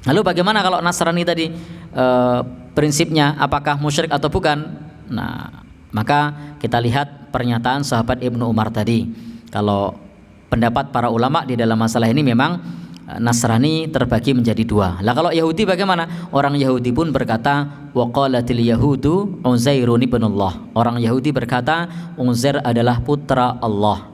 Lalu bagaimana kalau Nasrani tadi prinsipnya apakah musyrik atau bukan? Nah, maka kita lihat pernyataan sahabat Ibnu Umar tadi. Kalau pendapat para ulama di dalam masalah ini memang Nasrani terbagi menjadi dua. Lah kalau Yahudi bagaimana? Orang Yahudi pun berkata waqalatil yahudu Uzairun ibnullah. Orang Yahudi berkata Uzair adalah putra Allah.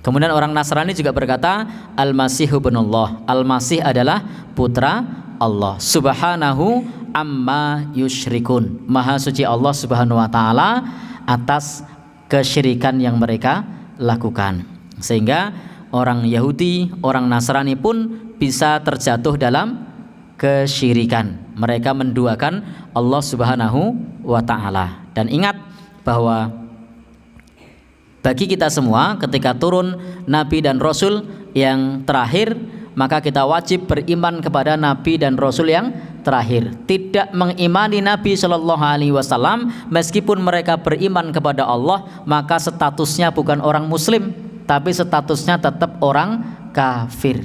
Kemudian orang Nasrani juga berkata Al-Masih ibnullah. Al-Masih adalah putra Allah. Subhanahu amma yusyrikun. Maha suci Allah Subhanahu wa taala atas kesyirikan yang mereka lakukan. Sehingga orang Yahudi, orang Nasrani pun bisa terjatuh dalam kesyirikan. Mereka menduakan Allah Subhanahu wa taala. Dan ingat bahwa bagi kita semua ketika turun Nabi dan Rasul yang terakhir, maka kita wajib beriman kepada Nabi dan Rasul yang terakhir. Tidak mengimani Nabi Shallallahu Alaihi Wasallam meskipun mereka beriman kepada Allah, maka statusnya bukan orang Muslim, tapi statusnya tetap orang kafir.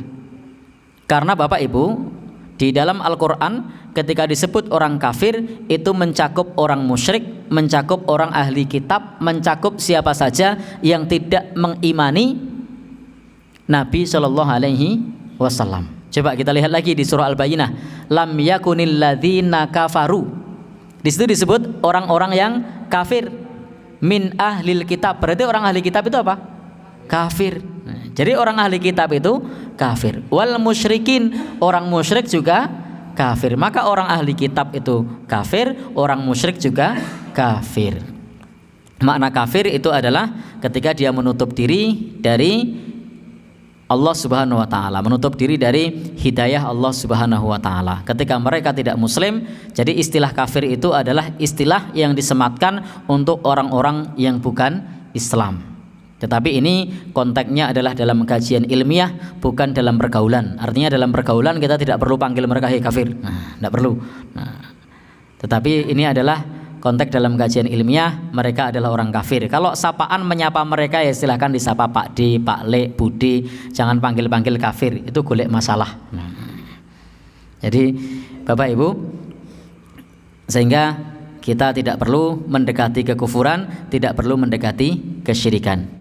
Karena Bapak Ibu, di dalam Al-Quran ketika disebut orang kafir itu mencakup orang musyrik, mencakup orang ahli kitab, mencakup siapa saja yang tidak mengimani Nabi Shallallahu Alaihi Wasallam. Coba kita lihat lagi di surah Al-Bayyinah, lam yakunil ladzina kafaru. Di situ disebut orang-orang yang kafir min ahlil kitab. Berarti orang ahli kitab itu apa? Kafir. Nah, jadi orang ahli kitab itu kafir. Wal musyrikin, orang musyrik juga kafir. Maka orang ahli kitab itu kafir, orang musyrik juga kafir. Makna kafir itu adalah ketika dia menutup diri dari Allah Subhanahu wa taala, menutup diri dari hidayah Allah Subhanahu wa taala. Ketika mereka tidak muslim, jadi istilah kafir itu adalah istilah yang disematkan untuk orang-orang yang bukan Islam. Tetapi ini konteksnya adalah dalam kajian ilmiah, bukan dalam pergaulan. Artinya dalam pergaulan kita tidak perlu panggil mereka hei kafir. Nah, tidak perlu. Nah, tetapi ini adalah konteks dalam kajian ilmiah, mereka adalah orang kafir. Kalau sapaan menyapa mereka ya silahkan disapa Pak D, Pak Le, Budi. Jangan panggil-panggil kafir, itu golek masalah. Nah, jadi Bapak Ibu, sehingga kita tidak perlu mendekati kekufuran, tidak perlu mendekati kesyirikan.